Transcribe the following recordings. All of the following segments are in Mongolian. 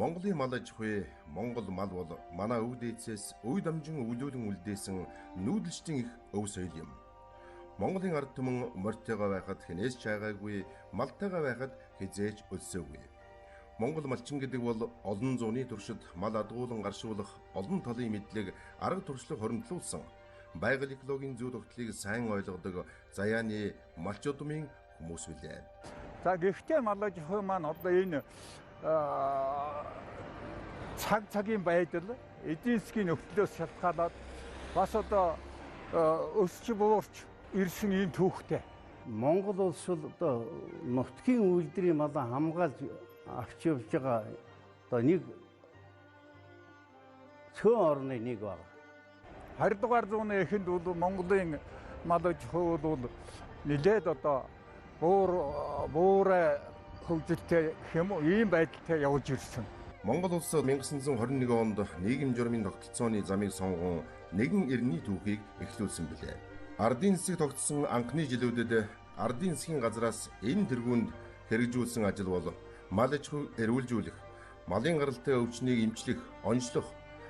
Монголын мал аж ахуй, Монгол мал бол манай өв дээдсээс үе дамжин өвлүүлэн үлдээсэн нүүдэлчдийн их өв соёл юм. Монголын ард түмэн морьтойгоо байхад хинээс чаагаагүй, малтайгаа байхад хизээж өлсөөгүй. Монгол малчин гэдэг бол олон зууны туршид мал адгуулан гаршуулах олон талын мэдлэг, арга туршлага хоримтлуулсан байгаль экологийн зүй тогтлыг сайн ойлгодог заяаны малч удмын хүмүүс билээ. За гэхдээ мал аж ахуй маань одоо энэ цагийн байдал эдийн засгийн нөхцлөөс шалтгаалаад бас одоо өсч буурч ирсэн ийм түүхтэй. Монгол улс бол одоо нутгийн үйлдвэрийн малаа хамгаалж авч явж байгаа одоо нэг цөөн орны нэг байна. 20 дугаар зууны эхэнд бол Монголын мал аж ахуй бол нэлээд одоо буурай хөгжилтэй хэм ийм байдалтай явж ирсэн. Монгол улс 1921 онд нийгэм журмын тогтолцооны замыг сонгон нэгэн эртний түүхийг эхлүүлсэн билээ. Ардын засаг тогтсон анхны жилүүдэд ардын засгийн газраас энэ тэргуунд хэрэгжүүлсэн ажил бол мал аж ахуйг эрүүлжүүлэх, малын гаралтай өвчнийг эмчлэх, онцлох,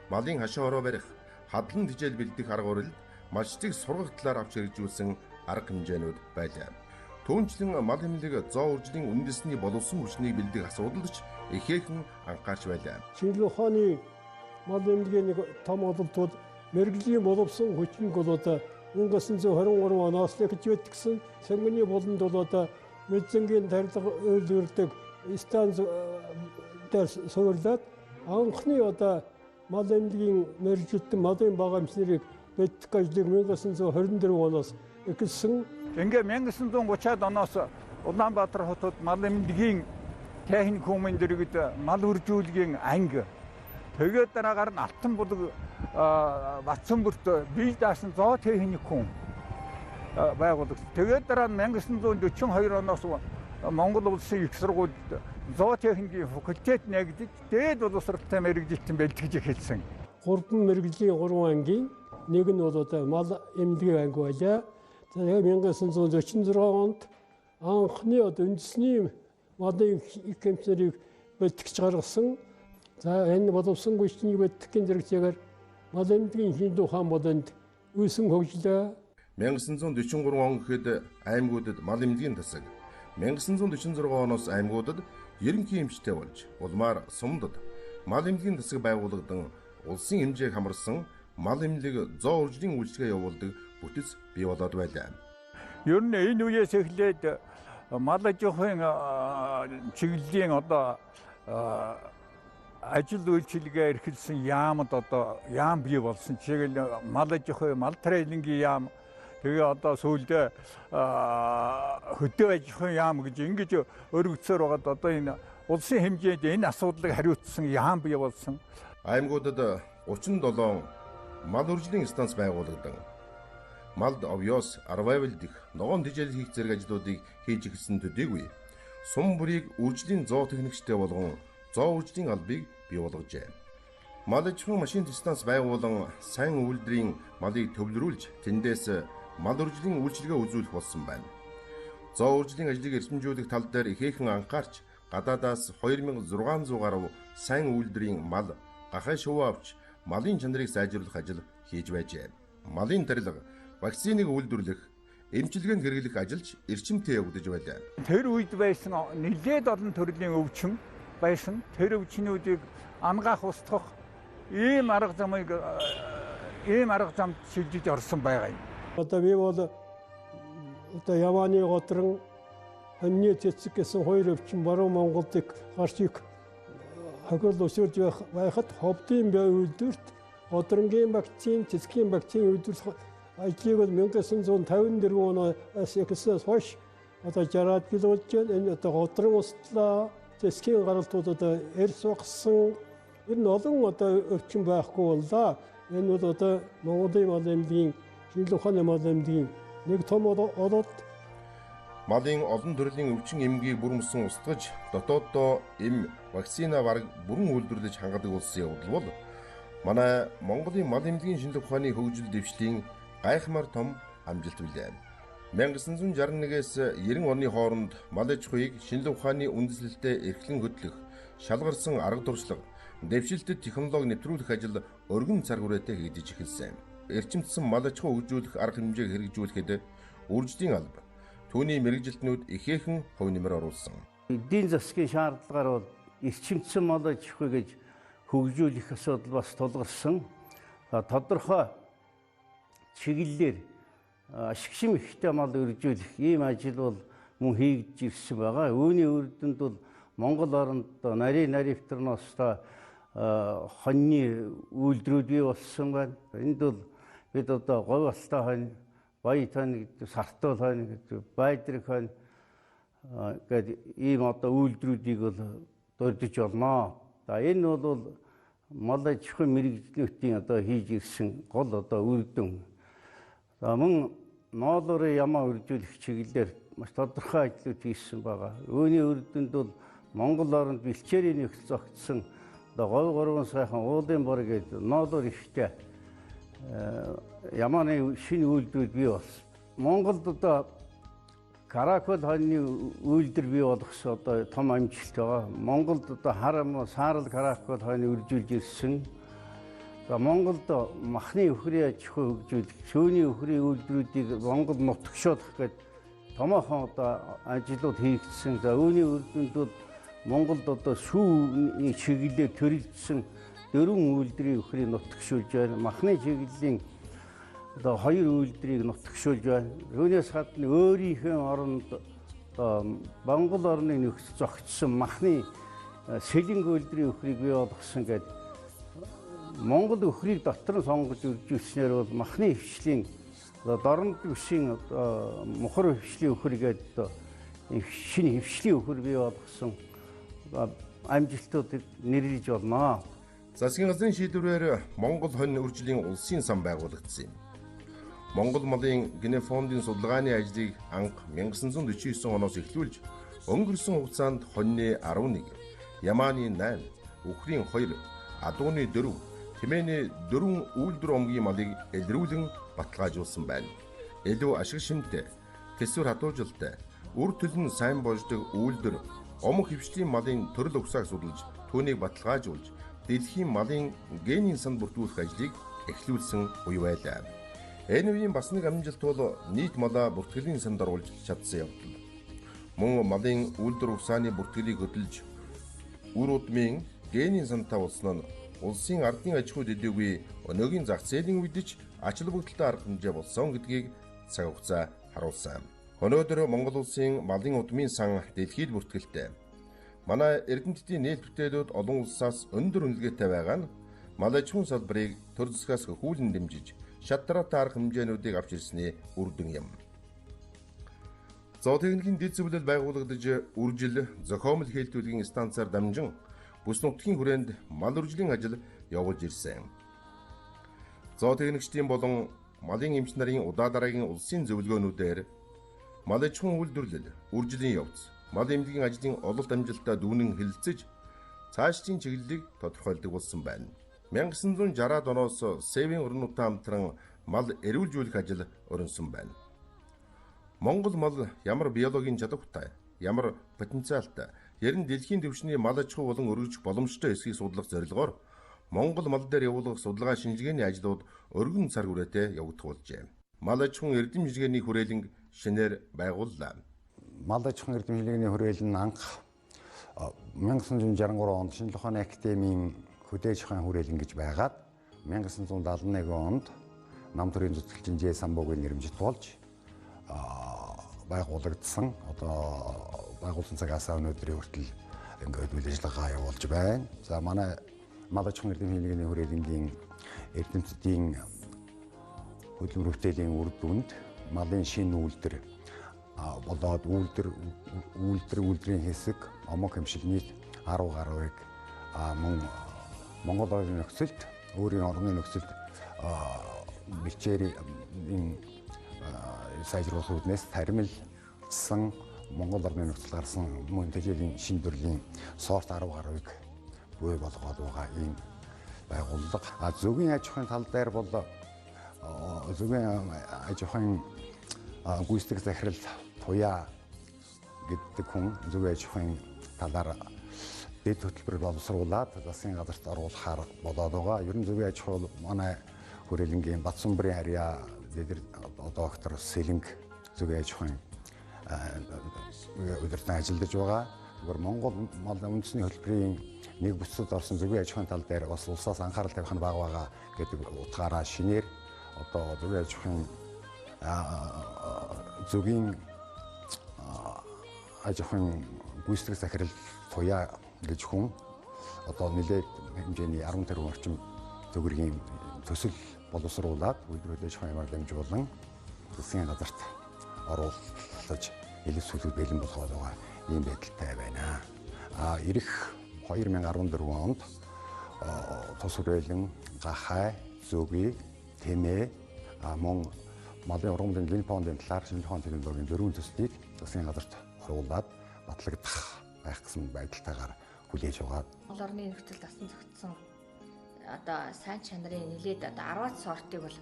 малын хашаа ороо барих, хадлан тижэл бэлдэх арга барилд малчдыг сургах талаар авч хэрэгжүүлсэн арга хэмжээнүүд байлаа. Түүнчлэн мал эмнэлэг зоо үржлийн үндэсний боловсон хүчнийг бэлдэх асуудалч ихээхэн анхаарч байлаа. Шинжлэх ухааны мал эмнэлгийн нэг том ололтууд мэрэгжлийн боловсон хүчнийг бол одоо 1923 оноос л гэж байдгсан. Сонгоны болонд бол одоо мэдзэнгийн тарилга үйлдвэрлэдэг станц дээр суурлаад анхны одоо мал эмнэлгийн мэрэгжлийн малын бага эмчнэрийг бэлдэх ажлыг 1924 оноос эхэлсэн. Ингээ 1930-аад оноос Улаанбаатар хотод мал эмнэлгийн техник хүмүүн дэргэд мал үржүүлгийн анги. Тэгээд дараагаар нь Алтан булаг Батцанбөрт бие даасан зоо техникум байгуулагдсан. Тэгээд дараа нь 1942 оноос Монгол улсын их сургуульд зоо техникийн факультет нэгдэж дээд боловсролтой мэрэгжилтэн бэлтгэж эхэлсэн. 3 мэрэгжлийн 3 ангийн нэг нь бол одоо мал эмнэлгийн анги байлаа. Тэгээд 1946 онд анхны одоо үндэсний малын их эмчнэрийг бэлтгэж гаргасан. За энэ боловсон хүчний бэлтгэхийн зэрэгцээгээр мал эмнэлгийн шинжлэх ухаан болонд үүсэн хөгжлөө. 1943 он гэхэд аймагуудад мал эмнэлгийн тасаг, 1946 оноос аймагуудад ерөнхий эмчтэй болж улмаар Сумдад мал эмнэлгийн тасаг байгуулагдсан улсын хэмжээг хамарсан мал эмнэлэг зоо үржлийн үйлчилгээ явуулдаг бүтэц бий болоод байлаа. Ер нь энэ үеэс эхлээд мал аж ахуйн чиглэлийн одоо ажил үйлчилгээ эрхэлсэн яамд одоо яам бий болсон. Жишээл мал аж ахуй, мал трейнингийн яам, тэгээ одоо сүүлдээ хөдөө аж ахуйн яам гэж ингэж өргөцсөөр байгаад одоо энэ улсын хэмжээнд энэ асуудлыг хариуцсан яам бий болсон. Аймагуудад 37 мал үржлийн станц байгуулагдсан. Малд овёс, арвайвал дэх, ногоон тижэл хийх зэрэг ажлуудыг хийж эхэлсэн төдийгүй сум бүрийг үржлийн зоо техникчтэй болгон зоо үржлийн албыг бий болгожээ. Мал аж ахуйн машин станц байгуулан сайн үйлдвэрийн малыг төвлөрүүлж тэндээс мал үржлийн үйлчилгээ үзүүлэх болсон байна. Зоо үржлийн ажлыг эрчимжүүлэх тал дээр ихээхэн анхаарч гадаадаас 2600 гаруй сайн үйлдвэрийн мал гахай шувуу авч малын чанарыг сайжруулах ажил хийж байжээ. Малын тарилга, вакциныг үйлдвэрлэх, эмчилгээнд хэрэглэх ажилч эрчимтэй явагдаж байлаа. Тэр үед байсан нэлээд олон төрлийн өвчин байсан. Тэр өвчнүүдийг ангаах устгах ийм арга замд шилжиж орсон байгаа юм. Одоо би бол одоо Явааны готрон хоньны цэцэг гэсэн хоёр өвчин баруун Монголд гарч их хагал өсөрж байхад ховдын бай үйлдвэрт годронгийн вакцин, цэцгийн вакцин үйлдвэрлэх ажлыг 1954 оноос эхэлснээс хойш одоо 60-аад жил болж байна. Энэ одоо годрон услаа, цэцгийн гаралтууд одоо эрс багсан. Энэ нь олон одоо өвчин байхгүй боллоо. Энэ бол одоо Монголын мал эмнэлгийн шинжлэх ухааны мал эмнэлгийн нэг том ололт. Малын олон төрлийн өвчин эмгийг бүрмсэн устгаж дотооддоо эм вакцина бараг бүрэн үйлдвэрлэж хангадаг улсын явдал бол манай Монголын мал эмнэлгийн шинжлэх ухааны хөгжил дэвшлийн гайхмаар том амжилт билээ. 1961-ээс 90 оны хооронд мал аж ахуйг шинжлэх ухааны үндэслэлтэд эрхлэн хөтлөх, шалгарсан арга туршлага, дэвшилтэд технологи нэвтрүүлэх ажил өргөн цаг хүрээтэй хийгдэж эхэлсэн. Эрчимдсэн мал аж ахуй хөгжүүлэх арга хэмжээг хэрэгжүүлэхэд үржлийн алба түүний мэрэгжилтнүүд ихээхэн хувь нэмэр оруулсан. Эдийн засгийн шаардлагаар бол эрчимдсэн мал аж ахуй гэж хөгжүүлэх асуудал бас тулгарсан. Тодорхой чиглэлээр ашигшим ихтэй мал үржүүлэх ийм ажил бол мөн хийгдэж ирсэн байгаа. Үүний үр дүнд бол Монгол оронд нарийн наривтрноос хоньны үйлдвэрүүд бий болсон байна. Энд бол бид одоо говьалтай хонь, баян хонь гэдэг, сартуул хонь гэдэг, байдраг хонь гэдэг ийм одоо үйлдвэрүүдийг бол дурдж болно. Энэ бол мал аж ахуй мэрэгжлүүдийн одоо хийж ирсэн гол одоо үр дүн. Мөн ноолуурын ямаа үржүүлэх чиглэлээр маш тодорхой ажлууд хийсэн байгаа. Үүний үр дүнд бол Монгол оронд бэлчээрийн нөхцөл зохицсон говь гурван сайхан уулын бор гэдэг ноолуур ихтэй ямааны шинэ үйлдвэрүүд бий болсон. Монголд одоо каракул хоньны үйлдвэр бий болгосон одоо том амжилт байгаа. Монголд одоо харам саарал каракул хонь үржүүлж ирсэн. Монголд махны өхрийн аж ахуй хөгжүүлэх, шөөний өхрийн үйлдвэрүүдийг Монгол нутагшуулах гэдэг томоохон одоо ажлууд хийгдсэн. Үүний үр дүнд бол Монголд одоо сүүний чиглэлээр төрөлжсөн 4 үйлдвэрийн өхрийг нутагшуулж байна. Махны чиглэлийн одоо 2 үйлдвэрийг нутагшуулж байна. Үүнээс гадна өөрийнхөө оронд Монгол орны нөхцөл зохицсон махны сэлэнг үйлдвэрийн өхрийг бий болгосон гэдэг Монгол өхрийг дотор нь сонгож үржүүлснээр бол махны хвшлийн дорнод бүсийн мухар хвшлийн өхөр гэдэг шинэ хвшлийн өхөр бий болгосон амжилтуудыг нэрлэж болно. Засгийн газрын шийдвэрээр Монгол хонь үржлийн улсын сан байгуулагдсан юм. Монгол малын генофондын судалгааны ажлыг анх 1949 оноос эхлүүлж өнгөрсөн хугацаанд хоньны 11, ямааны 8, үхрийн 2, адууны 4, тэмээний 4 үйлдвэр омгийн малыг илрүүлэн баталгаажуулсан байна. Илүү ашиг шимтэй, тэсвэр хатуужилтай, үр төлн сайн болждог үйлдвэр омог хвшлийн малын төрөл угсааг судалж түүнийг баталгаажуулж дэлхийн малын генийн санд бүртгүүлэх ажлыг эхлүүлсэн үе байлаа. Энэ үеийн бас нэг амжилт бол нийт малаа бүртгэлийн санд оруулж чадсан явдал. Мөн малын үйлдвэр угсааны бүртгэлийг хөдөлж үр удмын генийн сандтай уулсан нь улсын ардын аж ахуй дэдийгүй өнөөгийн зах зээлийн үедч ач холбогдолтой арга хэмжээ болсон гэдгийг цаг хугацаа харуулсан. Өнөөдөр Монгол улсын малын удмын сан дэлхийд бүртгэлтэй. Манай эрдэмтдийн нээлт бүтээлүүд олон улсаас өндөр үнэлгээтэй байгаа нь мал аж ахуйн салбарыг төр засгаас хөхүүлэн дэмжиж шатраатай арга хэмжээнүүдийг авч ирсний үр дүн юм. Зоотехникийн дэд зөвлөл байгуулагдаж үржил зохиомл хэлтүүлгийн станцаар дамжин бүс нутгийн хүрээнд мал үржлийн ажил явуулж ирсэн. Зоотехникчдийн болон малын эмч нарын удаа дараагийн улсын зөвлөгөөнүүдээр мал аж ахуйн үйлдвэрлэл, үржлийн явц, мал эмнэлгийн ажлын ололт амжилтаа дүүнэн хэлэлцэж цаашдын чиглэлийг тодорхойлдог болсон байна. 1960-аад оноос Сэвийн орнуудтай хамтран мал эрүүлжүүлэх ажил өрнөсөн байна. Монгол мал ямар биологийн чадвартай, ямар потенциалтай, ярин дэлхийн түвшний мал аж ахуй болон өргөжих боломжтой эсхийг судлах зорилгоор Монгол мал дээр явуулах судалгаа шинжилгээний ажлууд өргөн цар хүрээтэй явагдах болжээ. Мал аж ахуйн эрдэм шинжилгээний хүрээлэн шинээр байгууллаа. Мал аж ахуйн эрдэм шинжилгээний хүрээлэн анх 1963 онд Шинжлэх ухааны академийн хөдөөж ухааны хүрээлэн гэж байгаад 1971 онд нам төрийн зүтгэлчин Ж самбуугийн нэрмжит болж байгуулагдсан. Одоо байгуулсан цагаас өнөөдрийн хүртэл ингээд үйл ажиллагаа явуулж байна. За манай мал аж ахуйн эрдэм шинжилгээний хүрээлэнгийн эрдэмтдийн хөдөлмөр бүтээлийн үр дүнд малын шинэ үйлдвэр болоод үйлдвэрийн хэсэг омог хэмшилний 10 гаруйг мөн Монгол орны нөхцөлд өөрийн орны нөхцөлд бэлчээрийн сайжруулах үүднээс таримлсан Монгол орны нөхцөл гарсан мөн тэжээлийн шинэ төрлийн сорт 10 гаруйг бий болгоод байгаа ийм байгууллага. Зөвгийн аж ахуйн тал дээр бол зөвгийн аж ахуйн гүйцэтгэх захирал туяа гэдэг хүн зөвгийн аж ахуйн талаар дэд хөтөлбөр боловсруулад засгийн газарт оруулахаар болоод байгаа. Ер нь зөвийн аж ахуй манай хүрээлэнгийн Батсумбарын харьяа доктор Сэлэнг зөвийн аж ахуйн удирдан ажиллаж байгаа. Тэгвэр Монгол мал үндэсний хөтөлбөрийн нэг бүсэд орсон зөвийн аж ахуйн тал дээр бас улсаас анхаарал тавих нь бага байгаа гэдэг утгаараа шинээр одоо зөвийн аж ахуйн зөвгийн аж ахуйн гүйцэтгэх захирал туяа гэж хүн одоо нэлээд хэмжээний 10 тэрбум орчим төгрөгийн төсөл боловсруулад үйлдвэрлэж аж ахуйн ямаар дамжуулан засгийн газарт оруулж элэг сүлэг бэлэн болгоод байгаа ийм байдалтай байна. Ирэх 2014 онд тус хүрээлэн гахай, зөгийн, тэмээ мөн малын ургамлын гин фондын талаар шинжилгээ технологийн дөрвөн төслийг засгийн газарт оруулаад батлагдах байх гэсэн байдалтайгаар хүлээж байгаа. Монгол орны нөхцөл дасан зохицсон одоо сайн чанарын нэлээд одоо 10 сортыг бол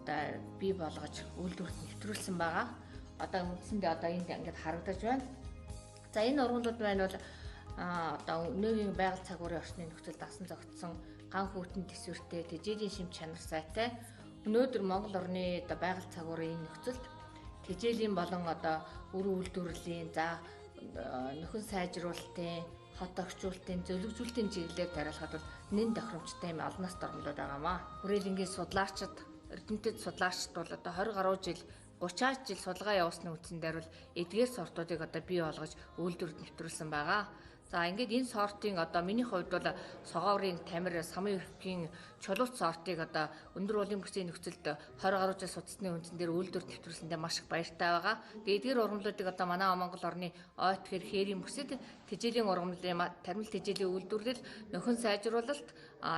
одоо бий болгож үйлдвэрлэлд нэвтрүүлсэн байгаа. Одоо үндсэндээ одоо энд ингээд харагдаж байна. За энэ ургамлууд байна бол одоо өнөөгийн байгаль цагуурын орчны нөхцөл дасан зохицсон ган хүүтэн төсвөртэй тэжээлийн шим чанар сайтай өнөөдөр Монгол орны одоо байгаль цагуурын нөхцөлд тэжээлийн болон одоо үр үйлдвэрлэлийн за нөхөн сайжруулалтын хот орчуулалтын зөвлөгжүүлэлтийн чиглэлээр тариалахад бол нэн тохиромжтой юм олноос дормлоод байгаамаа. Хүрээлэнгийн судлаачид эрдэмтэд судлаачид бол одоо 20 гаруй жил 30 жил судалгаа явуулсны үндсэндээр бол эдгээр сортуудыг одоо бий болгож үйлдвэрлэлд нэвтрүүлсэн байгаа. За ингээд энэ сортын одоо миний хувьд бол согоорын тамир, самын өрхгийн чулууц сортыг одоо өндөр уулын бүсийн нөхцөлд 20 гаруй жил судалсны үндсэн дээр үйлдвэрлэлд нэвтрүүлсэндээ маш их баяртай байгаа. Тэгээд эдгээр ургамлуудыг одоо манай Монгол орны ойт хэр хээрийн бүсэд тэжээлийн ургамлын тармил тэжээлийн үйлдвэрлэл, нөхөн сайжруулалт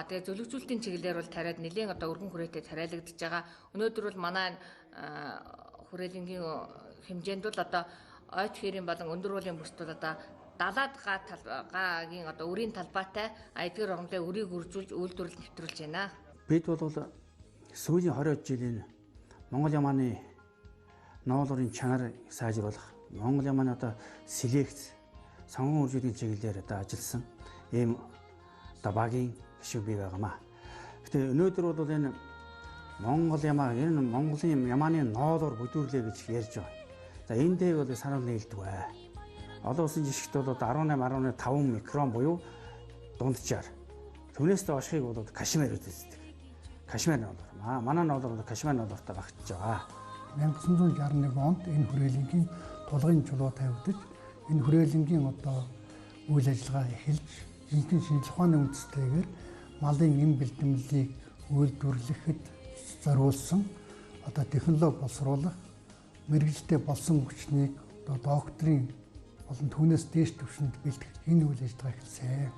тэгээд зөвлөгжүүлэлтийн чиглэлээр бол тариад нэлээд одоо өргөн хүрээтэй тариалагдж байгаа. Өнөөдөр бол манай хүрээлэнгийн хэмжээнд бол одоо ойт хээрийн болон өндөр уулын бүсд бол одоо 70 гагийн одоо өрийн талбайтай эдгээр ургамлын өрийг үржүүлж үйлдвэрлэлд нэвтрүүлж байна. Бид бол сүүлийн 20 жилийн Монгол ямааны ноолорын чанарыг сайжруулах, Монгол ямааны одоо селекц, сонгон үржүүлэлтийн чиглэлээр одоо ажилласан ийм одоо багийн гишүүн бий байгаамаа. Гэтэ өнөөдөр бол энэ Монгол ямаа энэ Монголын ямааны ноолоор бүдүүрлээ гэж ярьж байгаа. За энэ дээг бол санал нийлдэг бай. Олон улсын жишгт бол 18.5 микрон буюу дунджаар. Түүнээс доошхыг бол кашмир үздэг. Кашмир ноолор. Манай ноолор бол кашмир ноолортой багтж байгаа. 1961 онд энэ хүрээлэнгийн тулгын чулуу тавигдаж энэ хүрээлэнгийн одоо үйл ажиллагаа эхэлж энэний шинжилгээ ухааны үндэслэлээр малын эм бэлтгэлийг үйлдвэрлэхэд зориулсан одоо технологи боловсруулах мэргэжтэй болсон хүчнийг одоо докторийн болон түүнээс дээш түвшинд бэлтгэх энэ үйл ажиллагаа эхэлсэн.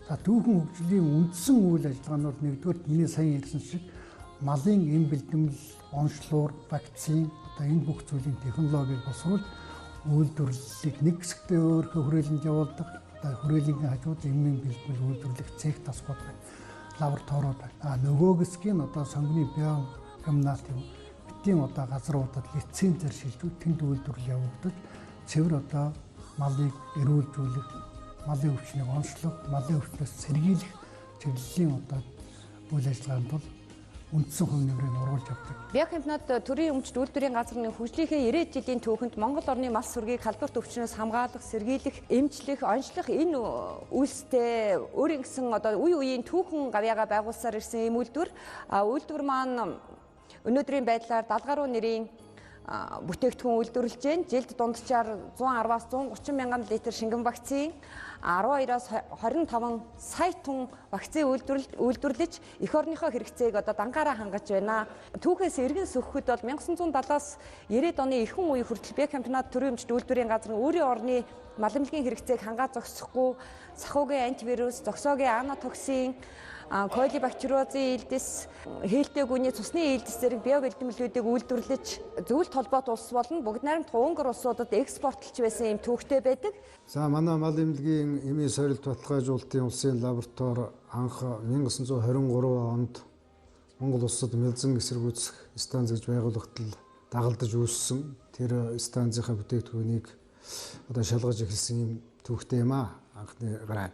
За түүхэн хөгжлийн үндсэн үйл ажиллагаа нь бол нэгдүгээр миний сая ярьсан шиг малын эм бэлтгэл, онцлог, вакцин одоо энэ бүх зүйлийн технологиг боловсруулж үйлдвэрлэлийг нэг хэсэгтээ өөрийнхөө хүрээлэнд явуулдаг. Одоо хүрээлэнгийн хажууд эмийн бэлтгэл үйлдвэрлэх цех тасгууд байна. Лабораториуд байна. Нөгөө хэсгийн одоо сонгоны биогимнат битийн одоо газруудад лицензээр шилжүүлж тэнд үйлдвэрлэл явагдаж цэвэр одоо малыг эрүүлжүүлэх, малын өвчнийг онцлог, малын өвчнөөс сэргийлэх чиглэлийн одоо үйл ажиллагаанд бол үндсэн хувь нэмрийг оруулж авдаг. Биохимнат төрийн өмчт үйлдвэрийн газрын хөгжлийнхээ 90 жилийн түүхэнд Монгол орны мас сүргийг халдварт өвчнөөс хамгаалах, сэргийлэх, эмчлэх, онцлох энэ үйлстэй өөрийн гэсэн одоо үе үеийн түүхэн гавьяага байгуулсаар ирсэн ийм үйлдвэр. Үйлдвэр маань өнөөдрийн байдлаар 70 гаруй нэрийн бүтээгдэхүүн үйлдвэрлэж байна. Жилд дунджаар 110-аас 130 мянган литр шингэн вакцин, 12-аас 25 сая тонн вакцин үйлдвэрлэж эх орныхоо хэрэгцээг одоо дангаараа хангаж байна. Түүхээс эргэн сөхөхөд бол 1970-аас 90-ад оны эрхэм үеийн хүртэл Биохимнат төрийн өмчт үйлдвэрийн газар өөрийн орны маламжлагын хэрэгцээг хангаад зогсохгүй сахуугийн антивирус, зогсоогийн анатоксин, колибактериозын элдэс, хээлтэй гүний цусны элдэс зэрэг биобэлдэмлүүдийг үйлдвэрлэж зөвлөлт холбоот улс болон бүгд найрамдах Унгар улсуудад экспортлж байсан юм түүхтэй байдаг. За манай мал эмнэлгийн эмийн сорилт баталгаажуулалтын улсын лаборатори анх 1923 онд Монгол улсад мэлзэн эсэргүүцэх станц гэж байгуулагдтал дагалдаж үүссэн. Тэр станцынхаа бүтээгдэхүүнийг одоо шалгаж эхэлсэн юм түүхтэй юм аа анхны гараа.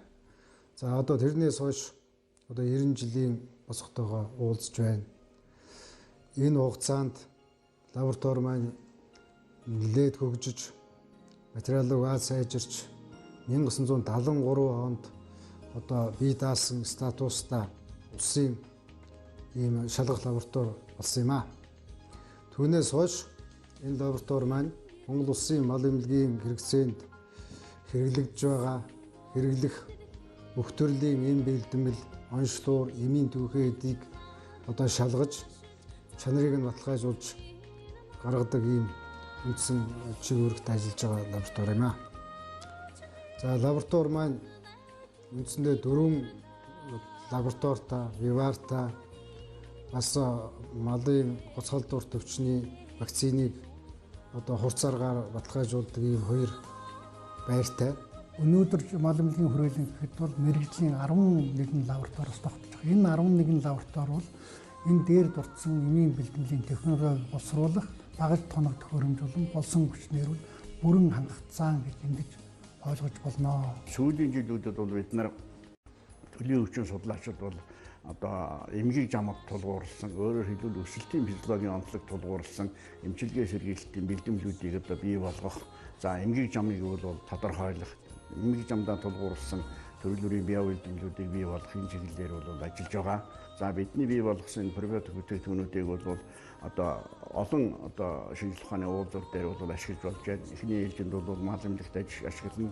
За одоо тэрнээс хойш одоо 90 жилийн босготойгоо уулзж байна. Энэ хугацаанд лаборатори маань нэлээд хөгжиж, материалыг аал сайжирч 1973 онд одоо бие даасан статустай улсын ийм шалгах лаборатори болсон юм а. Түүнээс хойш энэ лаборатори маань Монгол Улсын мал эмнэлгийн хэрэгцээнд хэрэглэгдэж байгаа хэрэглэх бүх төрлийн эм бэлтгэл, онцлог, эмийн түүхээдийг одоо шалгаж чанарыг нь баталгаажуулж гаргадаг ийм үндсэн чиглэлд ажиллаж байгаа лаборатори юм а. За лаборатори маань үндсэндээ 4 лабораторитай, вивартай бас малын гоцголдуур төвчний вакциныг одоо хурц аргаар баталгаажуулдаг ийм 2 байртай. Өнөөдөр мал эмнэлгийн хүрээлэн гэхэд бол мэрэгжлийн 11 лабораториос тогтож байгаа. Энэ 11 лаборатори бол энэ дээр дурдсан эмийн бэлтгэлийн технологи боловсруулах, багаж тоногдох хөрөмжлөн болсон хүчнэр бол бүрэн хангацсан гэж ингэж ойлгож болно. Сүүлийн жилүүдэд бол бид нар төлийн өвчин судлаачид бол одоо эмгэг жамд тулгуурласан, өөрөөр хэлбэл өсөлтийн физиологийн онцлог тулгуурласан эмчилгээ сэргийлэлтийн бэлтгэлүүдийг одоо бий болгох, за эмгэг жамыг бол тодорхойлох, эмгэг жамдаа тулгуурласан төрөл бүрийн бие бэлтгэлүүдийг бий болгохын чиглэлээр бол ажиллаж байгаа. За бидний бий болгосон пробиотик бүтээгдэхүүнүүдийг бол одоо олон одоо шинжилгээ ухааны уулзалт дээр бол ашиглаж болж байна. Эхний ээлжинд бол мал эмнэлэгт ашиглана.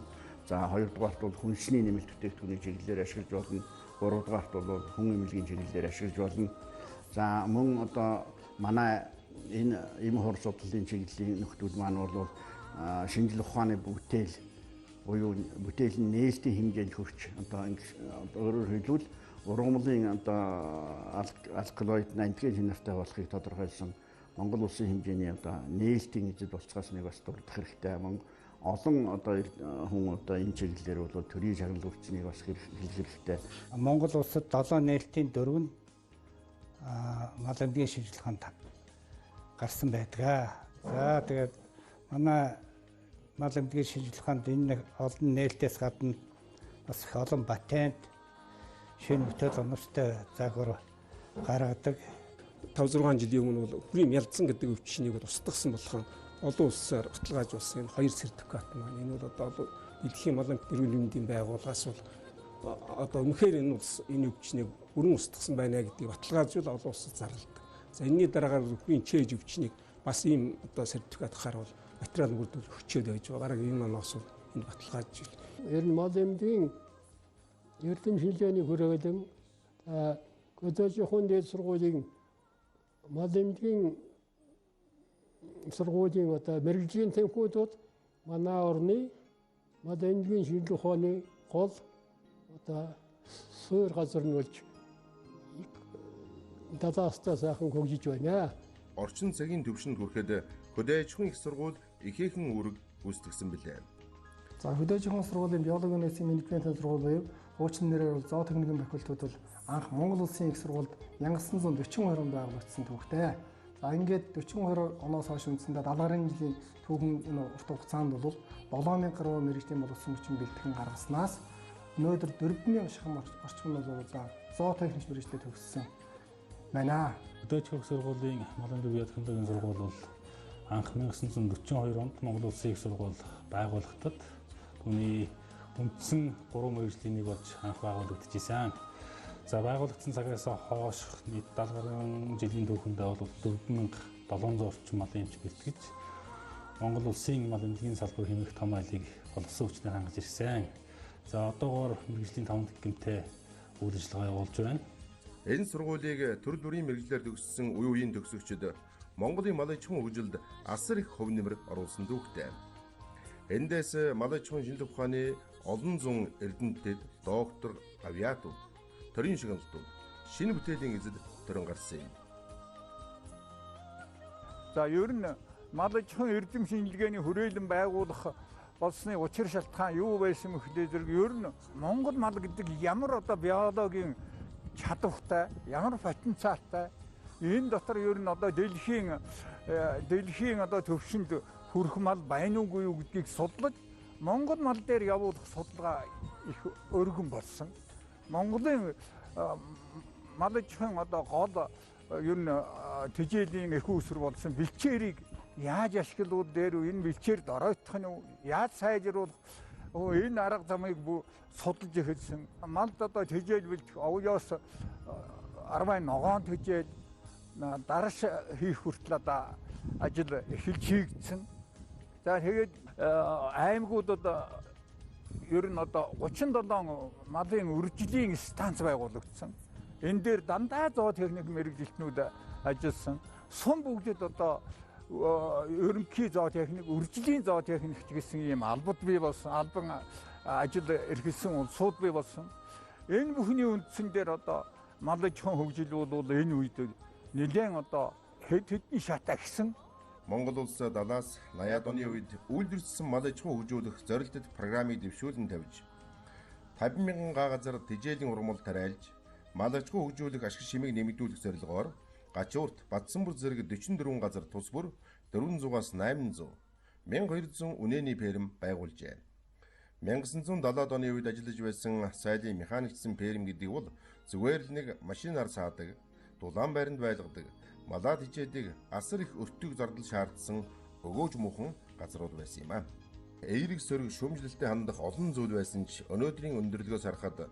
За хоёрдугаарт бол хүнсний нэмэлт бүтээгдэхүүний чиглэлээр ашиглаж болно. Гуравдугаарт бол хүн эмнэлгийн чиглэлээр ашиглаж болно. За мөн одоо манай энэ эм хор судлалын чиглэлийн нөхдүүд маань бол шинжилгээ ухааны бүтээл буюу бүтээлийн нээлтийн хэмжээнд хүрч одоо өөрөөр хэлбэл ургамлын одоо алкалоид антиген шинартай болохыг тодорхойлсон Монгол улсын хэмжээний одоо нээлтийн эзэд болцоос нэг бас дурдах хэрэгтэй. Олон одоо хүн одоо энэ чиглэлээр бол төрийн шагнал өвчнийг бас хэлэх хэрэгтэй. Монгол улсад 7 нээлтийн 4 нь мал эмнэлгийн шинжилгээнд гарсан байдаг. За тэгээд манай мал эмнэлгийн шинжилгээнд энэ олон нээлтээс гадна бас их олон патент, шинэ бүтээл оновчтой загвар гаргадаг. 5-6 жилийн өмнө бол хүрийн мялдсан гэдэг өвчнийг устгасан болохоор олон улсаар баталгаажуулсан энэ 2 сертификат маань энэ бол одоо дэлхийн мал эрүүл мэндийн байгууллагаас бол одоо үнэхээр энэ улс энэ өвчнийг бүрэн устгасан байна гэдгийг баталгаажуул олон улсад зарладаг. За энэний дараагаар хүрийн чээж өвчнийг бас ийм одоо сертификат гаргавал материал бүрдүүл өчөөд байж байгаа. Бараг энэ манаас энэ баталгаажж байна. Ер нь мал эмнэлгийн эрдэм шинжилгээний хүрээлэн Көдөжийн дээд сургуулийн мал эмнэлгийн сургуулийн одоо мэрэгжлийн тэнхүүдүүд манай орны мал эмнэлгийн шинжилгээ ухааны гол одоо суур газар нь болж дадаастаа сайхан хөгжиж байна. Орчин цагийн төвшөнд хүрэхэд Хөдөөжихөн их сургууль ихээхэн үүрэг гүйцэтгэсэн билээ. За Хөдөөжихөн сургуулийн биологийн үндэсний менежментийн сургууль буюу хуучин нэрээр бол зоотехникийн факультет бол анх Монгол улсын их сургуульд 1942 онд байгуулагдсан түүхтэй. За ингээд 42 оноос хойш үндсэндээ 70-ын жилийн түүхэн энэ урт хугацаанд бол 7000 гаруй мэрэгжлийн боловсон хүчин бэлтгэн гаргаснаас өнөөдөр 4000 шахам орчмын зургуулаар зоотехникч мэрэгчлээ төгссөн байна. Хөдөөжихөн сургуулийн мал эмнэлгийн биотехнологийн сургууль бол анх 1942 онд Монгол улсын их сургууль байгуулагдаад түүний үндсэн 3 мэрэгжлийн нэг болж анх байгуулагдчихсан. За байгуулагдсан цагаас хойш нийт 70 гаруй жилийн түүхэндээ бол 4700 орчим мал эмч бэлтгэж Монгол улсын мал эмнэлгийн салбар хэмээх том айлыг боловсон хүчнээр хангаж ирсэн. За одоогоор мэрэгжлийн 5 гэмтэй үйл ажиллагаа явуулж байна. Энэ сургуулийг төрөл бүрийн мэрэгжлээр төгссөн үе үеийн төгсөгчид Монголын мал аж ахуйн хөгжилд асар их хөв нэмэр оруулсан түүхтэй. Эндээс мал аж ахуйн шинжилгээ ухааны олон зуун эрдэмтэд, доктор, авиатор, төрийн шагналууд шинэ бүтээлийн эзэд төрөн гарсан юм. За ер нь мал аж ахуйн эрдэм шинжилгээний хүрээлэн байгуулах болсны учир шалтгаан юу байсан мэхлээ зэрэг ер нь Монгол мал гэдэг ямар одоо биологийн чадвартай, ямар потенциалтай энэ дотор ер нь одоо дэлхийн одоо төвшөнд хүрэх мал байна уугүй юу гэдгийг судлаж Монгол мал дээр явуулах судалгаа их өргөн болсон. Монголын мал аж ахуйн одоо гол ер нь тэжээлийн эрх үүсвэр болсон бэлчээрийг яаж ашиглуулах дээр энэ бэлчээр доройтох нь яаж сайжруулах энэ арга замыг судалж эхэлсэн. Малд одоо тэжээлбэлж овёос арвай ногоон тэжээл дараш хийх хүртэл одоо ажил эхэлж хийгдсэн. За тэгээд аймагуудад ер нь одоо 37 малын үржлийн станц байгуулагдсан. Энэ дээр дандаа зоотехник мэрэгжилтнүүд ажилласан. Сум бүгдэд одоо ерөнхий зоотехник, үржлийн зоотехникч гэсэн ийм албад бий болсон, албан ажил эрхэлсэн улсууд бий болсон. Энэ бүхний үндсэн дээр одоо мал аж ахуйн хөгжил бол энэ үед нэлээд одоо хэдэн шатаа гисэн. Монгол улс 70-аас 80-аад оны үед үйлдвэрлэсэн мал аж ахуйн хөгжүүлэх зорилттой программыг дэвшүүлэн тавьж 50,000 га газар тэжээлийн ургамал тариалж мал аж ахуйн хөгжүүлэх ашиг шимийг нэмэгдүүлэх зорилгоор Гачуурт, Бадсанбүр зэрэг 44 газар тус бүр 400-аас 800, 1200 үнэний ферм байгуулжээ. 1970-аад оны үед ажиллаж байсан сайлын механикчсан ферм гэдэг бол зүгээр л нэг машинаар саадаг, дулаан байранд байлгадаг, малаа хичээдэг, асар их өртөг зардал шаардсан өгөөж муухан газрууд байсан юм а. Эерэг сөрөг шүүмжлэлтэй хандах олон зүйл байсан ч өнөөдрийн өндөрлөгөөс харахад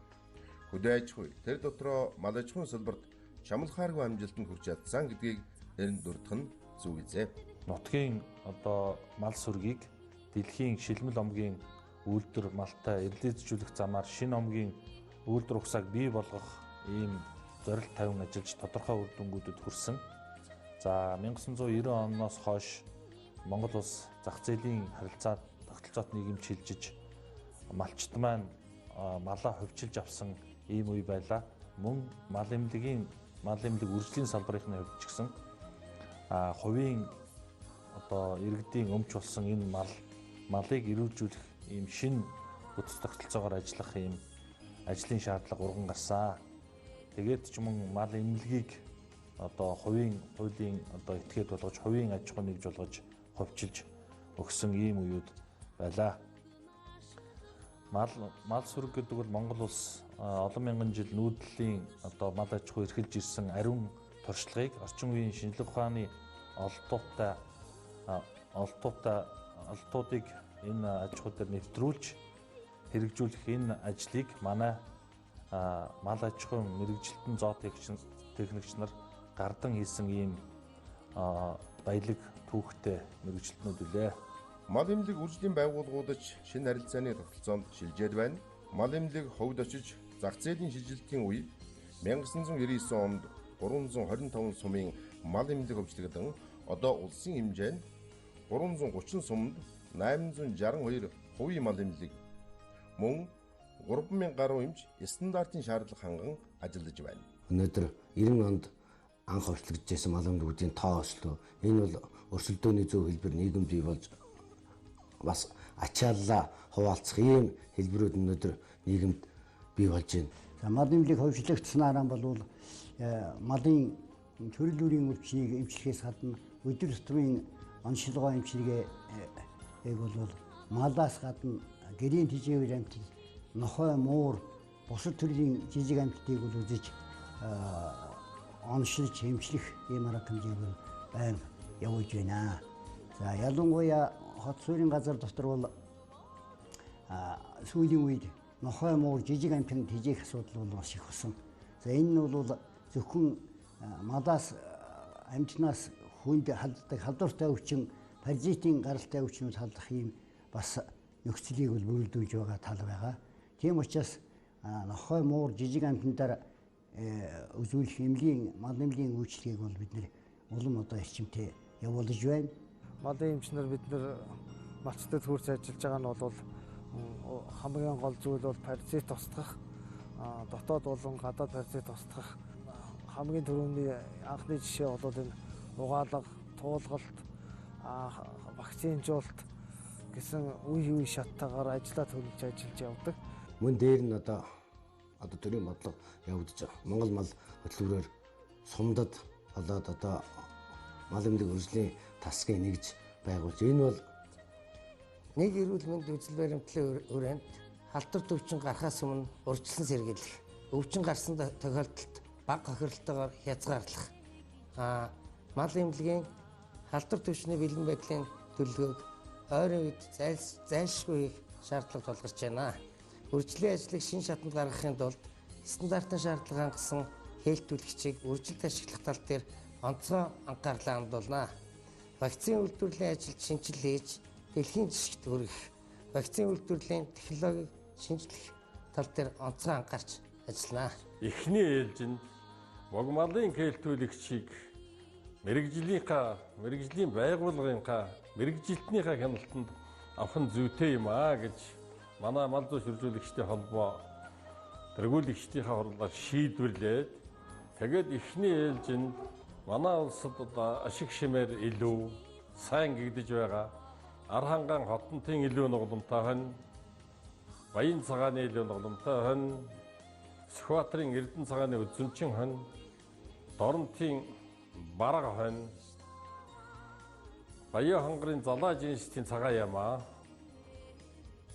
хөдөө аж ахуй, тэр дотроо мал аж ахуйн салбарт шамлахааргүй амжилтанд хүрч чадсан гэдгийг нэрэн дурдах нь зүг үзээ. Нутгийн одоо мал сүргийг дэлхийн шилмэл омгийн үйлдвэр малтай эрэлзүүлэх замаар шинэ омгийн үйлдвэр ухсааг бий болгох ийм зорилт тавин ажиллаж тодорхой үр дүнгуудад хүрсэн. За 1990 оноос хойш Монгол улс зах зээлийн харилцаа тогтолцоот нийгэмд шилжиж малчт маань малаа хувьчилж авсан ийм үе байлаа. Мөн мал эмнэлэг үржлийн салбарын хувьд ч гэсэн хувийн одоо иргэдийн өмч болсон энэ малыг эрүүжүүлэх ийм шинэ бүтэц тогтолцоогоор ажиллах ийм ажлын шаардлага урган гарсан. Тэгээд ч мөн мал эмнэлгийг одоо хуулийн одоо этгээд болгож хувийн аж ахуйг нэгж болгож хувьчилж өгсөн ийм үеуд байлаа. Мал сүрэг гэдэг бол Монгол улс олон мянган жил нүүдлийн одоо мал аж ахуй эрхэлж ирсэн ариун туршлагыг орчин үеийн шинжлэх ухааны олдтуудыг энэ аж ахуй дээр нэвтрүүлж хэрэгжүүлэх энэ ажлыг манай мал аж ахуйн мэрэгжилтэн зоотехникч нар гардан хийсэн ийм баялаг түүхтэй мэрэгжилтнүүд үлээ. Мал эмнэлэг үржлийн байгууллагуудад шинэ харилцааны тогтолцоонд шилжээд байна. Мал эмнэлэг ховд очиж зах зээлийн шилжилтийн үе 1999 онд 325 сумын мал эмнэлэг хөгжлөгдөн одоо улсын хэмжээнд 330 сумд 862 хувийн мал эмнэлэг мөн 3000 гаруй эмч стандартын шаардлага ханган ажиллаж байна. Өнөөдөр 90 онд анх орчлогдчихсан мал эмнэлгүүдийн тоо өслөө. Энэ бол өрсөлдөөний зөв хэлбэр нийгэм бий болж бас ачааллаа хуваалцах ийм хэлбэрүүд өнөөдөр нийгэмд бий болж байна. За мал эмнэлэг хөгжлөгдсөнараа бол малын төрөл бүрийн өвчнийг эмчлэхээс гадна өдөр тутмын онцлогоо эмчилгээ бол малаас гадна гэрийн тэжээвэр амьтад нохой муур бусад төрлийн жижиг амьтдыг бол үзэж онцлж эмчлэх ийм арга хэмжээг бол байн явуулж байна. За ялангуяа хот суурин газар дотор бол сүүлийн үед нохой муур жижиг амьтан тэжээх асуудал бол маш их болсон. За энэ нь бол зөвхөн малаас амьтнаас хүнд халддаг халдвартай өвчин, паразитын гаралтай өвчнүүд халдах ийм бас нөхцөлийг бол бүрэлдүүлж байгаа тал байгаа. Тийм учраас нохой муур жижиг амьтнаар үзүүлэх мал эмнэлгийн үйлчлэгийг бол бид нэр улам одоо эрчимтэй явуулж байна. Малын эмчнэр бид нэр малчтад хурц ажиллаж байгаа нь бол хамгийн гол зүйл бол паразит устгах, дотоод болон гадаад паразит устгах. Хамгийн түрүүний анхны жишээ бол энэ угаалга, туулгалт, вакцинжуулалт гэсэн үе шаттайгаар ажиллаад хөрвүүлж ажиллаж явдаг. Мөн дээр нь одоо төрийн бодлого явагдаж байгаа. Монгол мал хөтөлбөрөөр сумдад болоод одоо мал эмнэлэг үржлийн тасгыг нэгж байгуулж. Энэ бол нэг эрүүл мэнд үзэл баримтлалын хүрээнд халдвар төвчин гарахаас өмнө урьдчилан сэргийлэх. өвчин гарсан тохиолдолд бага хохиролтойгоор хязгаарлах. Мал эмнэлгийн халдвар түвшний бэлэн байдлын төлөвлөгөөг ойрын үед зайлшгүй хийх шаардлага тулгарч байна. Үржлийн ажлыг шин шатанд гаргахын тулд стандартын шаардлага хангасан хэлтүүлэгчийг үржилт ашиглах тал дээр онцгой анхаарлаа хандуулна. Вакцины үйлдвэрлэлийн ажилд шинжил хийж дэлхийн жишгт хүргэх, вакцины үйлдвэрлэлийн технологиг шинжлэх тал дээр онцгой анхаарч ажиллана. Эхний ээлжинд богмалын хэлтүүлэгчийг мэрэгжлийн байгууллагынхаа мэрэгжилтнийхээ хяналтанд авах нь зүйтэй юм гэж манай мал зүйн шүржүүлэгчдийн холбоо тэргүүлэгчдийнхээ хурлаар шийдвэрлээд тэгээд эхний ээлжинд манай улсад одоо ашиг шимээр илүү сайн гэгдэж байгаа ар хангаан хотонтын илүү нугламтай хань, баян цагааны илүү нугламтай хань, Сүхбаатарын Эрдэнэ цагааны үзүнчин хань, Доронтын Бараг хань, Баян хонгорын Залаа жинсийн цагаан ямаа,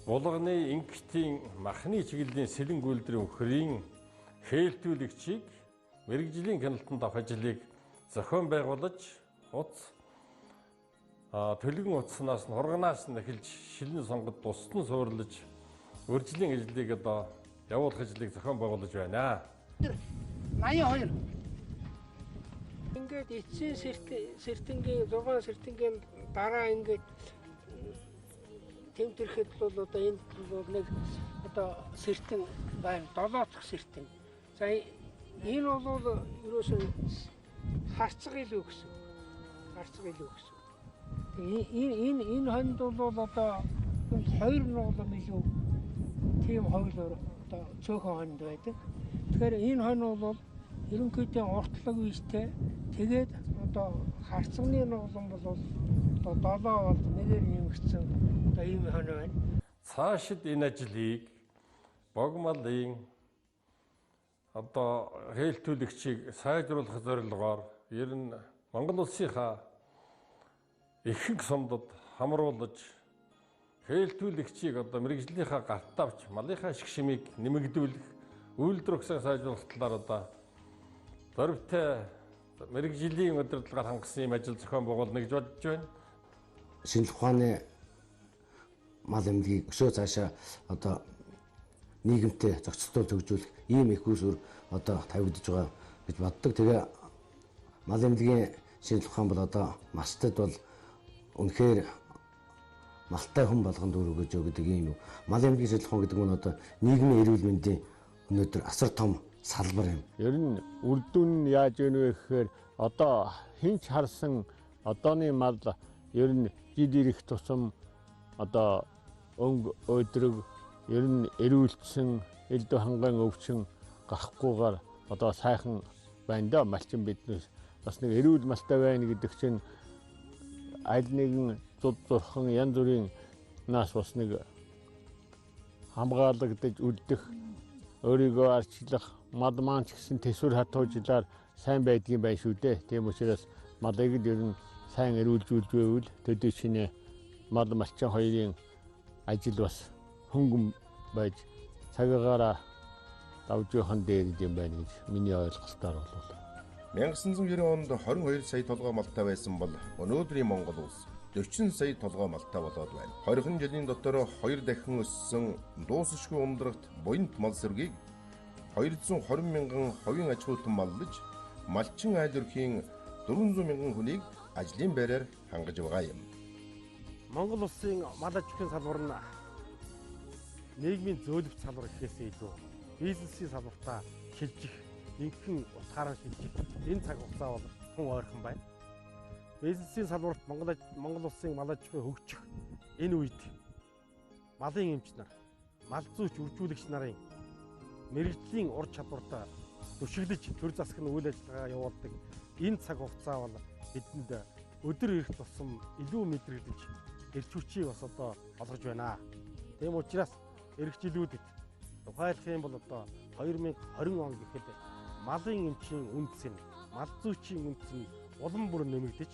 Булганы Инктийн махны чиглэлийн сэлэн гүйлдрийн өхрийн хэлтүүлэгчийг мэрэгжлийн хяналтанд авах ажлыг зохион байгуулж төлгөн утаснаас нь хурганаас нь эхэлж шилэн сонгод тусдан суурлаж үржлийн ажлыг одоо явуулах ажлыг зохион байгуулж байна. 82. Ингээд эцсийн сертэнгийн 6 сертэнгийн дараа ингээд тэмдэрэхэд бол одоо энэ бол нэг одоо сертэн байна. 7 дахь сертэн. За энэ бол ерөөсөө харцаг илүү гэсэн. Харцаг илүү гэсэн. Энэ хонд бол одоо хоёр ноолон илүү тийм хойлоор одоо цөөхөн хонд байдаг. Тэгэхээр энэ хон бол ерөнхийдөө уртлаг үйстэй. Тэгээд одоо харцагны ноолон бол одоо 7 бол нэгээр нэмэгдсэн одоо ийм хон байна. Цаашид энэ ажлыг богмалын одоо хэлтүүлэгчийг сайжруулах зорилгоор ер нь Монгол улсынхаа ихэнх сумдад хамруулж хэлтүүлэгчийг одоо мэрэгжлийнхаа гарт авч малынхаа ашиг шимийг нэмэгдүүлэх үйлдвэр өгсөн сайжруулах талаар одоо зоригтой мэрэгжлийн удирдлагаар хангасан юм ажил зохион байгуулна гэж бодож байна. Шинжлэх ухааны мал эмнэлгийг өшөө цаашаа одоо нийгэмтэй зохицолтоор төгжүүлэх ийм их усүр одоо тавигдж байгаа гэж боддог. Тэгээ мал эмнэлгийн шинжлэх ухаан бол одоо мастад бол үнэхээр малтай хүн болгонд өргөж өгдөг юм. Мал эмнэлгийн шинжлэх ухаан гэдэг нь одоо нийгмийн эрүүл мэндийн өнөөдөр асар том салбар юм. Ер нь үр дүн нь яаж ийнэ вэ гэхээр одоо хинч харсан одооны мал ер нь жид ирэх тусам одоо өнг өдрөг ер нь эрүүлсэн элдв хангаан өвчин гарахгүйгээр одоо сайхан байна да. Малчин биднээс бас нэг эрүүл малтай байна гэдэг чинь аль нэгэн зуд зурхан янз бүрийн нас бас нэг хамгаалагдаж үлдэх өөрийгөө арчлах мал маань ч гэсэн төсвөр хатуужлаар сайн байдгийн байх шүү дээ. Тийм учраас малыг ер нь сайн эрүүлжүүлж байвал төдий шинэ мал малчин хоёрын ажил бас хөнгөн байж цагаагаараа давж явах дээр юм байна гэж миний ойлголтоор бол 1990 онд 22 сая толгой малтай байсан бол өнөөдрийн Монгол улс 40 сая толгой малтай болоод байна. 20 жилийн дотор 2 дахин өссөн дуусшгүй ундрагт буянт мал сүргийг 220 мянган хувийн аж ахуйтан маллаж малчин айл өрхийн 400 мянган хүнийг ажлын байраар хангаж байгаа юм. Монгол улсын мал аж ахуйн салбар нь нийгмийн зөөлөвч салбар гэхээсээ илүү бизнесийн салбартаа шилжих, нэгэн утгаараа шилжих энэ цаг хугацаа бол хүн ойрхон байна. Бизнесийн салбарт Монгол улсын мал аж ахуй хөгжих энэ үед малын эмч нар, мал зүйч үржүүлэгч нарын мэрэгжлийн ур чадвартаа түшиглэж төр засгийн үйл ажиллагаа явуулдаг энэ цаг хугацаа бол бидэнд өдөр ирэх тусам илүү мэдрэгдэж эрч хүчийг бас одоо олгож байна. Тийм учраас эх жилүүдэд тухайлах юм бол одоо 2020 он гэхэд малын эмчийн үндэс нь, мал зүйчийн үндэс нь улам бүр нэмэгдэж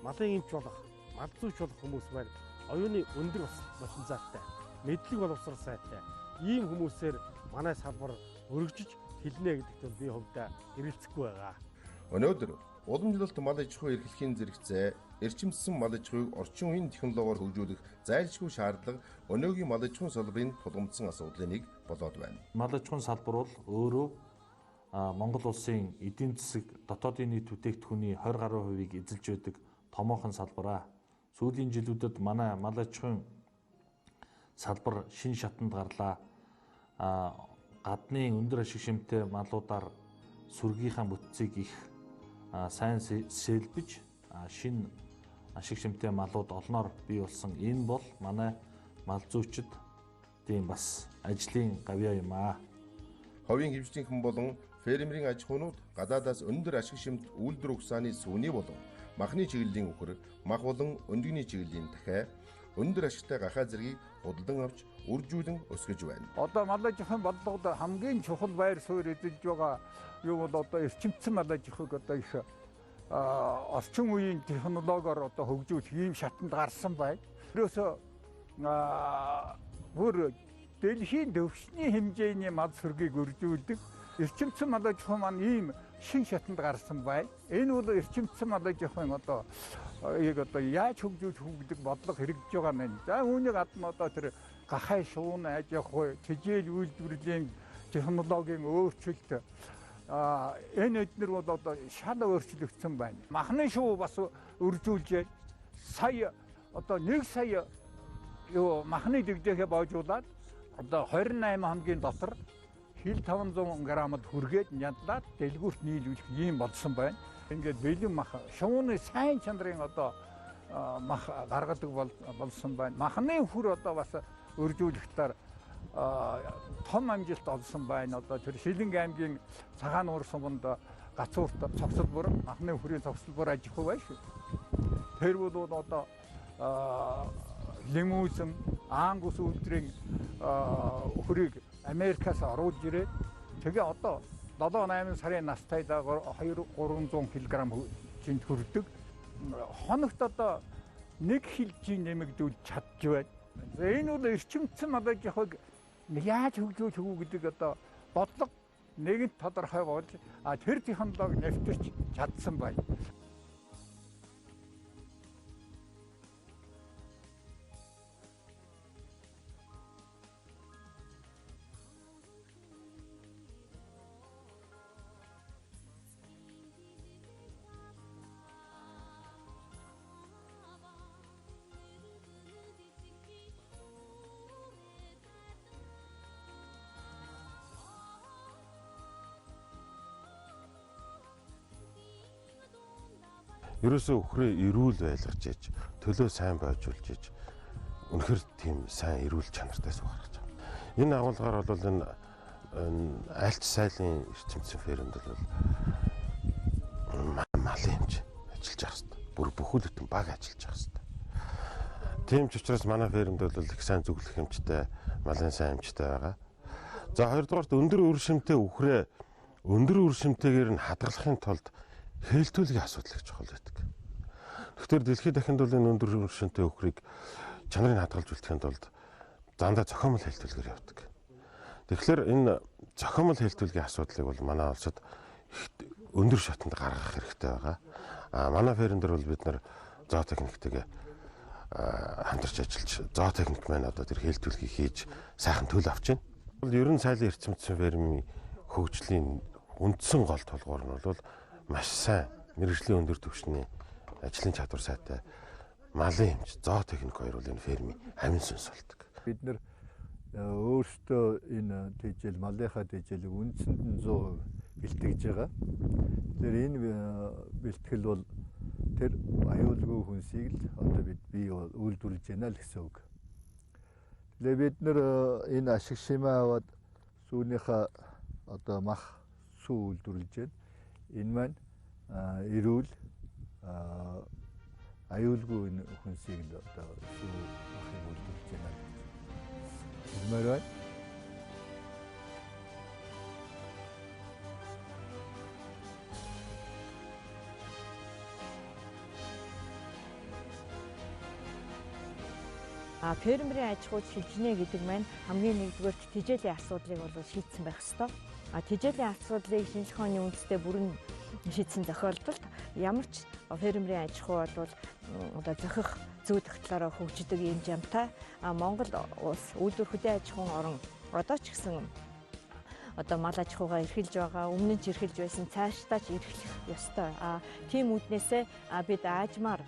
малын эмч болох, мал зүйч болох хүмүүс байна. Оюуны өндөр боловсрол сайтай, мэдлэг боловсрол сайтай ийм хүмүүсээр манай салбар өргөжж хэлнэ гэдэгт бол би хувьдаа эргэлзэхгүй байгаа. Өнөөдөр уламжлалт мал аж ахуй эрхлэхийн зэрэгцээ эрчимсэн мал аж ахуйг орчин үеийн технологиор хөгжүүлэх зайлшгүй шаардлага өнөөгийн мал аж ахуйн салбарын тулгымдсан асуудлын нэг болоод байна. Мал аж ахуйн салбар бол өөрөө Монгол улсын эдийн засаг дотоодын нийт бүтээгдэхүүний 20 гаруй хувийг эзэлж байдаг томоохон салбараа. Сүүлийн жилүүдэд манай мал аж ахуйн салбар шин шатанд гарлаа. Гадны өндөр ашиг шимтэй малуудаар сүргийнхаа бүтцийг их сайн сэлбэж шин ашиг шимтэй малууд олноор бий болсон. Энэ бол манай мал зүйчид тийм бас ажлын гавьяа юм аа. Ховийн хэмжлийнхэн болон фермерийн аж ахуйнууд гадаадаас өндөр ашиг шимт үйлдвэр угсааны сүүний болон махны чиглэлийн үхэр, мах болон өндөгний чиглэлийн дахиа өндөр ашигтай гахаа зэргийг худалдан авч үржүүлэн өсгөж байна. Одоо мал аж ахуйн бодлогод хамгийн чухал байр суурь эзэлж байгаа юу бол одоо эрчимцэн мал аж ахуйг одоо их орчин үеийн технологиор одоо хөгжүүлэх ийм шатанд гарсан байна. Ерөөсөө бүр дэлхийн төвшний хэмжээний мал сүргийг үржүүлдэг эрчимцэн мал аж ахуй маань ийм шин шатанд гарсан байна. Энэ бол эрчимцэн мал аж ахуйн одоо яаж хөгжүүлэх бодлого хэрэгжиж байгаа нь. За үүнийг гадна одоо тэр гахай шуун аж ахуй, тэжээл үйлдвэрлэлийн технологийн өөрчлөлт энэ эднэр бол одоо шал өөрчлөгдсөн байна. Махны шуу бас үржүүлж сая одоо 1 сая юу махны дэгдэхэ боожуулаад одоо 28 хоногийн дотор хил 500 грамд хүргээд нядлаад дэлгүүрт нийлүүлэх юм болсон байна. Ингээд бэлэн мах шууны сайн чанарын одоо мах гаргадаг болсон байна. Махны хүр одоо бас өржүүлэхдээ том амжилт олсон байна. Одоо тэр Шилэнг аймгийн Цагаан уур суманд гацуурт цогцлбор махны хүрийн цогцлбор аж ахуй байна шүү. Тэр бол одоо лимузин ангус үйлдвэрийн хүрийг Америкаас оруулж ирээд тэгээ одоо 7-8 сарын настайдаа 200-300 кг жинт хүрдэг. Хоногт одоо 1 кг нэмэгдүүл чадж байна. Энэ бол эрчимцэн мал аж ахуйг яаж хөгжүүлэх үү гэдэг одоо бодлого нэгэнт тодорхой болж тэр технологи нэвтэрч чадсан байна. Ерөөсөө үхрээ эрүүл байлгаж ээж, төлөө сайн бойжуулж ээж, үнэхэр тийм сайн эрүүл чанартайс гаргаж байгаа. Энэ агуулгаар бол энэ айлч сайлын эрчимцэн фермд бол малын хэмжээ ажиллаж байгаа хэвээр. Бүр бүхүүлдэн баг ажиллаж байгаа хэвээр. Тийм ч учраас манай фермд бол их сайн зөвлөх хэмжтэй, малын сайн хэмжтэй байгаа. За хоёрдугаарт өндөр үр шимтэй үхрээ өндөр үр шимтэйгээр нь хадгалахын тулд хэлтүүлгийн асуудал их чухал байдаг. Тэгэхээр дэлхийн дахинд бол энэ өндөр үр шимтэй үхрийг чанарыг хадгалж үлдэхийн тулд дандаа зохиомл хэлтүүлгээр явдаг. Тэгэхээр энэ зохиомл хэлтүүлгийн асуудлыг бол манай улсад өндөр шатанд гаргах хэрэгтэй байгаа. Манай фермер дээр бол бид нар зоотехниктэйгээ хамтарч ажиллаж, зоотехник маань одоо тэр хэлтүүлгийг хийж сайхан төлөв авч байна. Бол ерөн сайлын эрчимцэн фермийн хөгжлийн үндсэн гол тулгуур нь бол маш сайн мэргэжлийн өндөр түвшний ажлын чадвар сайтай малын хэмж зоотехник хоёр бол энэ фермийн амин сүнс болдог. Бид нар өөрсдөө энэ тэжээл малынхаа тэжээлийг үндсэнд нь 100% бэлтгэж байгаа. Тэгэхээр энэ бэлтгэл бол тэр аюулгүй хүнсийг л одоо бид бий үйлдвэрлэж байна л гэсэн үг. Тэгэхээр бид нар энэ ашиг шимээ аваад сүүнийхээ одоо мах сүү үйлдвэрлэж байна. Энэ маань эрүүл аюулгүй хүнсийг л одоо сүү махыг үйлдвэрлэж байна. Хэлмээр байна. Фермерийн аж ахуйд шилжинэ гэдэг маань хамгийн нэгдүгээр тэжээлийн асуудлыг бол шийдсэн байх ёстой. Тэжээлийн асуудлыг шинжлэх ухааны үндэстэй бүрэн шийдсэн зохиолдолд ямар ч фермерийн аж ахуй бол одоо зохих зүйдэх талаараа хөгждөг юм жамтай Монгол улс үйлдвэр хөдөө аж ахуйн орон одоо ч гэсэн одоо мал аж ахуйгаа эрхэлж байгаа, өмнө нь ч эрхэлж байсан, цаашдаа ч эрхлэх ёстой. Тийм үднээсээ бид аажмаар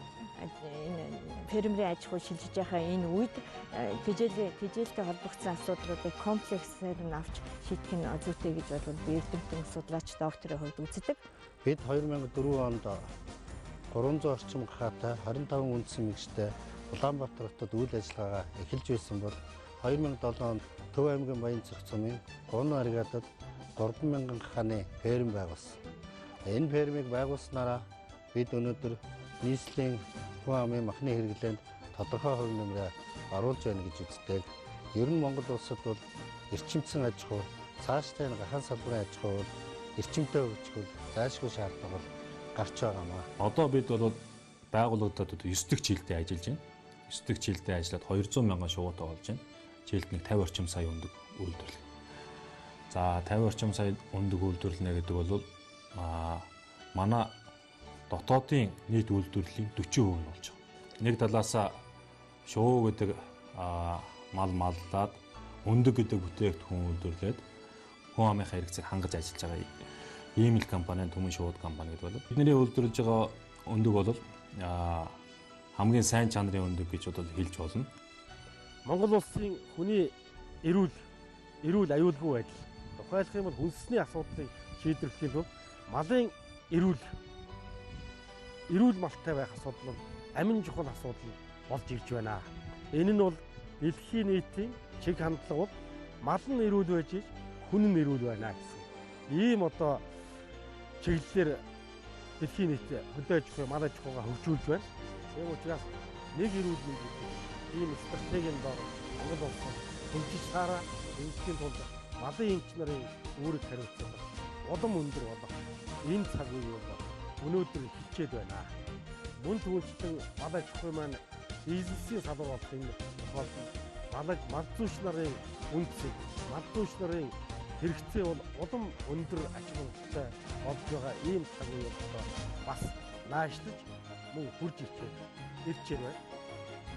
фермерийн аж ахуй шилжиж байгаа энэ үед тэжээлтэй холбогдсон асуудлуудыг комплексээр нь авч шийдэх нь зүйтэй гэж бол би эрдэмтэн судлаач докторийн хувьд үздэг. Бид 2004 онд 300 орчим гахаатай 25 үндсэн мэгжтэй Улаанбаатар хотод үйл ажиллагаагаа эхэлж байсан бол 2007 онд Төв аймгийн Баянцах цумын Гунн бригадад 3000 гахааны ферм байгуулсан. Энэ фермийг байгуулснараа бид өнөөдөр нийслэлийн хүн амын махны хэрэглээнд тодорхой хувь нэмрээ оруулж байна гэж үздэг. Ер нь Монгол улсад бол эрчимцэн аж ахуй, цаашдаа энэ гахаан салбарын аж ахуй бол эрчимтэй хөгжих зайлшгүй шаардлага бол гарч байгаамаа. Одоо бид бол байгууллагуудад 9 дэх жилдээ ажиллаж байна. 9 дэх жилдээ ажиллаад 200 мянган шувуутай болж байна. Жилд нэг 50 орчим сая өндөг үйлдвэрлэв. За 50 орчим сая өндөг үйлдвэрлэнэ гэдэг бол манай дотоодын нийт үйлдвэрлэлийн 40% нь болж байгаа. Нэг талаасаа шувуу гэдэг мал маллаад өндөг гэдэг бүтээгдэхүүн үйлдвэрлээд хүн амынхаа хэрэгцээг хангаж ажиллаж байгаа ийм л компани Түмэн шууд компани гэдэг бол бидний үйлдвэрлэж байгаа өндөг бол хамгийн сайн чанарын өндөг гэж бол хэлж болно. Монгол улсын хүний эрүүл аюулгүй байдал тухайлах юм бол хүнсний асуудлыг шийдвэрлэхийн тулд малын эрүүл малтай байх асуудал нь амин чухал асуудал болж ирж байна. Энэ нь бол дэлхийн нийтийн чиг хандлага бол мал нь эрүүл байж хүн нь эрүүл байна гэсэн ийм одоо чиглэлээр дэлхийн нийт хөдөө аж ахуй, мал аж ахуйгаа хөгжүүлж байна. Тийм учраас нэг эрүүл мэнд ийм стратегийн дор Монгол улс хөгжиж саараа энэхийн тулд малын эмч нарын үүрэг хариуцлага улам өндөр болох энэ цаг үе бол өнөөдөр хичээд байна. Мөн түүнчлэн мал аж ахуй маань бизнесийн салбар болох энэ мал зүйч нарын үнцийг, мал зүйч нарын хэрэгцээ бол улам өндөр аж ахуйтай болж байгаа ийм цаг үе бол бас наашлж мөн хурж ирчээр байна.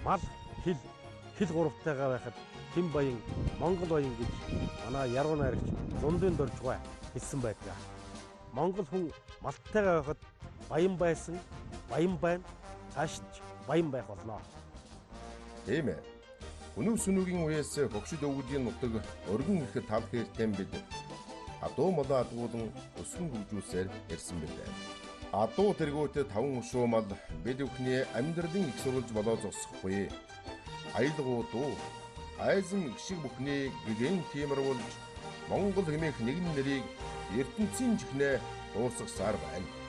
Мал хил гуравтайгаа байхад Хэн баян Монгол баян гэж манай яруу найрагч Зундын Доржгой хэлсэн байдаг. Монгол хүн малтайгаа байхад баян байсан, баян байна, цаашд баян байх болно. Тийм ээ. Өнөө сүнүүгийн үеэс хөгшид өвгдгийн нутаг өргөн их тал хэртэм бид адуу молоо адгуулан өсгөн хөгжүүлсээр ирсэн билээ. Адуу тэргүүтээ 5 шуу мал бид бүхний амьдралын их сурвалж болоо зогсохгүй. Аялгуудуу айзан шиг бүхний гэгэн тиймэрүүлж Монгол хэмээх нэгэн нэрийг ертөнцийн чихнээ дуусгасаар байна.